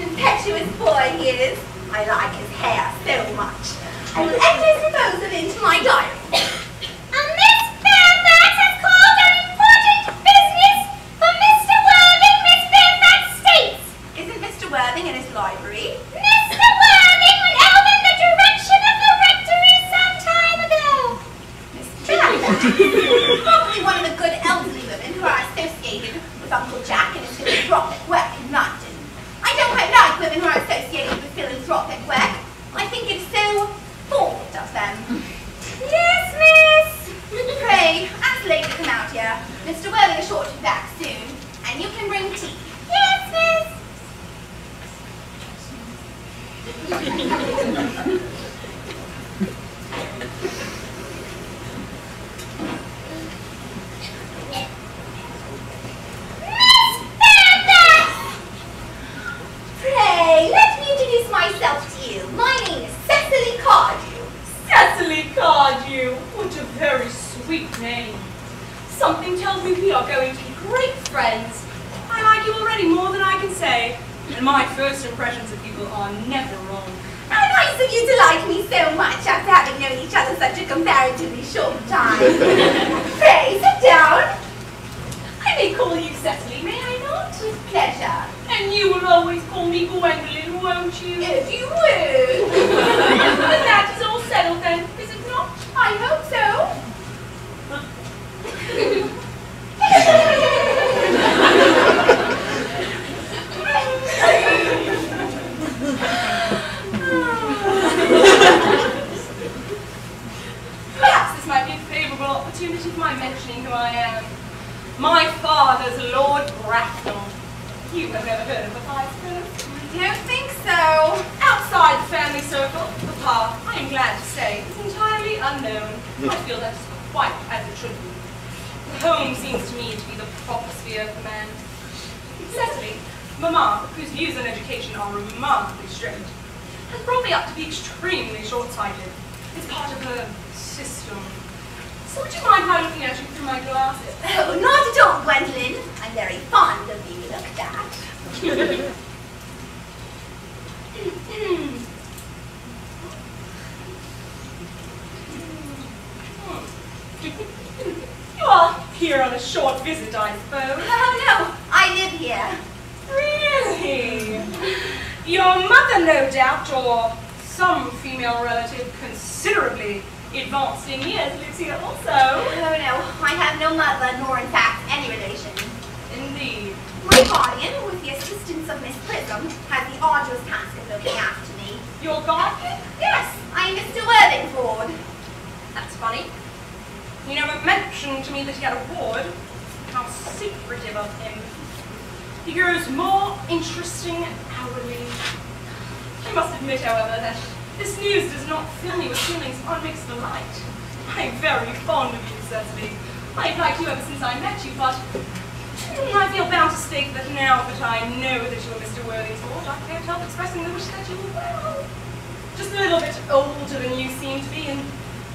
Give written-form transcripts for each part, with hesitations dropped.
an impetuous boy he is. I like his hair so much. I will enter his proposal into my diary. Miss Fairfax has called on important business for Mr. Worthing, Miss Fairfax states. Isn't Mr. Worthing in his library? Mr. Worthing went over in the direction of the rectory some time ago. Miss Fairfax? Probably one of the good elderly women who are associated with Uncle Jack and his philanthropic work in London. I don't quite like women who are associated with philanthropic work. I think it's so forward of them. Yes, miss. Pray, ask the lady to come out here. Mr. Worthing is sure to be back soon, and you can bring tea. Yes, miss. Pray, let me introduce myself to you. My name is Cecily Cardew. Cecily Cardew, what a very sweet name. Something tells me we are going to be great friends. I like you already more than I can say, and my first impressions of people are never wrong. How nice of you to like me so much after having known each other such a comparatively short time. Pray, sit down. I may call you Cecily, may I not? With pleasure. And you will always call me Gwendolen, won't you? If you would. And that is all settled then, is it not? I hope so. Perhaps this might be a favourable opportunity for my mentioning who I am. My father's Lord Bracknell. You have never heard of Papa, I suppose? I don't think so. Outside the family circle, Papa, I am glad to say, is entirely unknown. I feel that is quite as it should be. The home seems to me to be the proper sphere of the man. Cecily, Mamma, whose views on education are remarkably straight, has brought me up to be extremely short-sighted. It's part of her system. So would you mind if I looking at you through my glasses? Oh, not at all, Gwendolen. I'm very fond of being looked at. You are here on a short visit, I suppose. Oh, no, I live here. Really? Your mother, no doubt, or some female relative considerably advanced in years lives here also. Oh, no, I have no mother, nor in fact any relation. Indeed. My guardian, with the assistance of Miss Prism, has the arduous task of looking after me. Your guardian? Yes, I am Mr. Worthing's ward. That's funny. You never mentioned to me that he had a ward. How secretive of him. He grows more interesting hourly. I must admit, however, that this news does not fill me with feelings of unmixed delight. I am very fond of you, Cecily. I've liked you ever since I met you, but I feel bound to state that now that I know that you are Mr. Worthing's ward, I can't help expressing the wish that you were well. Just a little bit older than you seem to be, and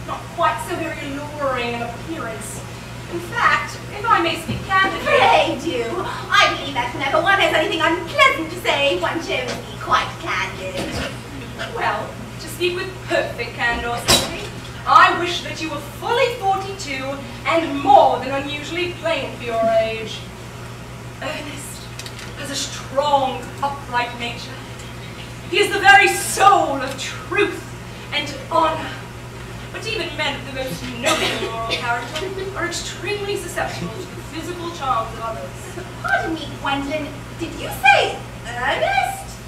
not quite so very alluring in appearance. In fact, if I may speak candidly... Pray do. I believe that whenever one has anything unpleasant to say, one should be quite candid. Well, to speak with perfect candor, Cecily, I wish that you were fully 42 and more than unusually plain for your age. Ernest has a strong, upright nature. He is the very soul of truth and honor. But even men of the most noble moral character are extremely susceptible to the physical charms of others. Pardon me, Gwendolen, did you say Ernest?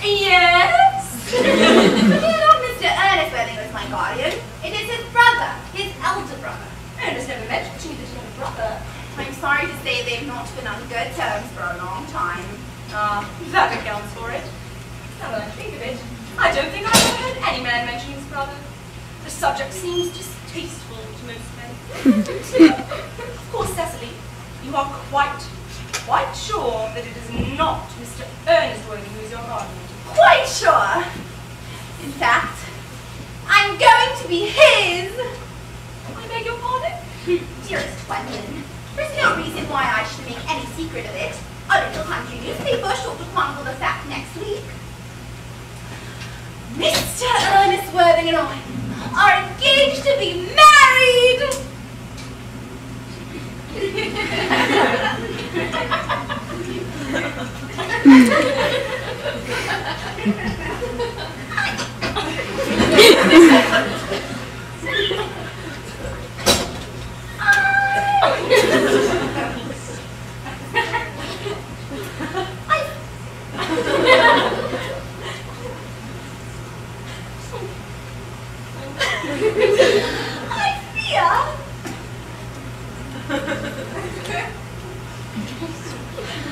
Yes? But it is not Mr. Ernest Worthing was my guardian. It is his brother, his elder brother. Ernest never mentioned to me that he had a brother. I'm sorry to say they've not been on good terms for a long time. That accounts for it. Now that I think of it, I don't think I've ever heard any man mention his brother. The subject seems distasteful to most men. Of course, Cecily, you are quite sure that it is not Mr. Ernest Worthing who is your guardian. Quite sure. In fact, I'm going to be his. I beg your pardon? Dearest Gwendolen, there's no reason why I should make any secret of it. A little country newspaper sure to chronicle the fact next week. Mr. Earnest Worthing and I are engaged to be married!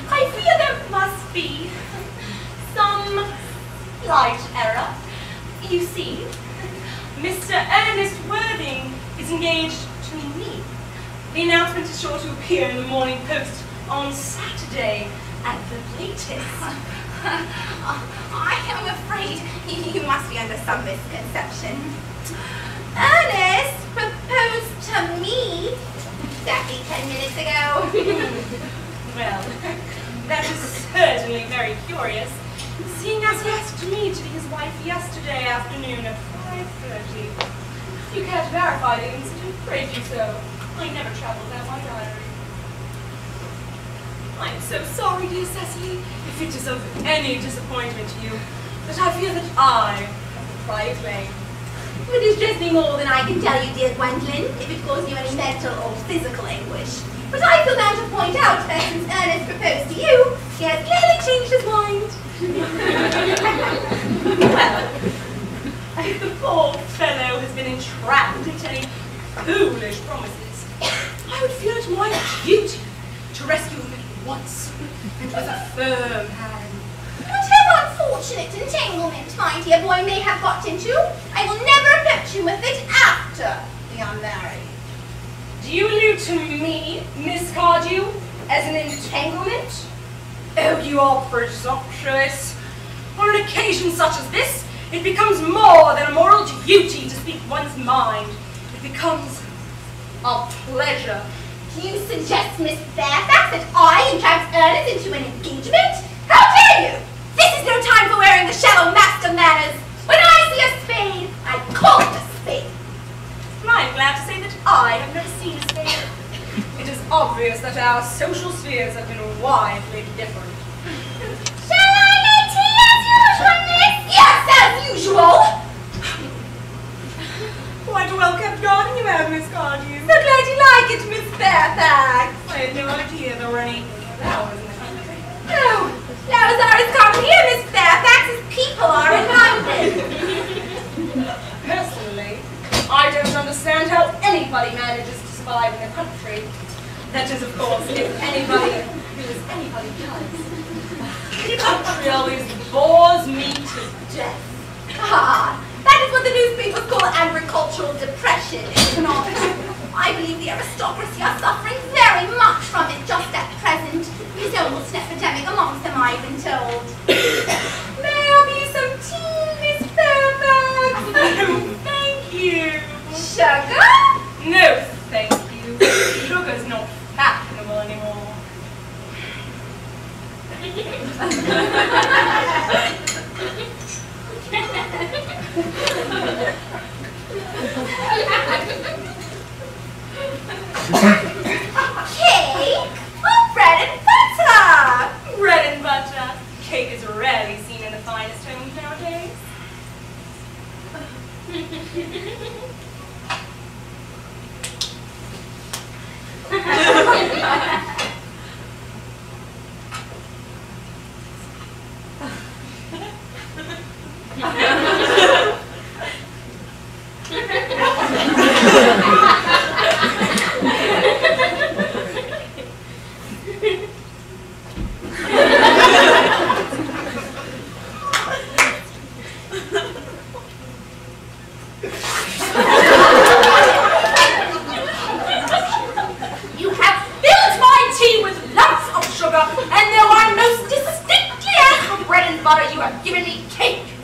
I fear there must be some slight error. You see, Mr. Ernest Worthing is engaged to me. The announcement is sure to appear in the Morning Post on Saturday at the latest. I am afraid you must be under some misconception. Ernest proposed to me exactly 10 minutes ago. Well, that is certainly very curious, seeing as he asked me to be his wife yesterday afternoon at 5:30. If you can't verify the incident, pray do so. I never travelled without my diary. I am so sorry, dear Cecily, if it is of any disappointment to you, but I fear that I have the prior claim. It is just more than I can tell you, dear Gwendolen, if it caused you any mental or physical anguish. But I feel bound to point out that since Ernest proposed to you, he has clearly changed his mind. Well, if the poor fellow has been entrapped into any foolish promises, I would feel it my duty to rescue him at once, and with a firm hand. Whatever unfortunate entanglement my dear boy may have got into, I will never approach him with it after we are married. Do you allude to me, Miss Cardew, as an entanglement? Oh, you are presumptuous. On an occasion such as this, it becomes more than a moral duty to speak one's mind. It becomes a pleasure. Do you suggest, Miss Fairfax, that I entrapped Ernest into an engagement? How dare you! This is no time for wearing the shallow mask of manners. When I see a spade, I call it a spade. I'm glad to say that I have never seen a spade. It is obvious that our social spheres have been widely different. Shall I lay tea as usual, miss? Yes, as usual. Quite a well-kept garden you have, Miss Cardew. So glad you like it, Miss Fairfax. I had no idea there were any flowers in the country. Oh, flowers are as common here, Miss Fairfax, as people are in London. Personally, I don't understand how anybody manages to survive in the country. That is, of course, if anybody who is anybody does. The country always bores me to death. Ah, that is what the newspapers call agricultural depression, is it not? I believe the aristocracy are suffering very much from it just at present. It's almost an epidemic amongst them, I've been told. May I be some tea, Miss Fairfax? Oh, thank you. Sugar? No, thank you. Sugar's not fashionable anymore. Cake? Or bread and butter? Bread and butter. Cake is rarely seen in the finest homes nowadays.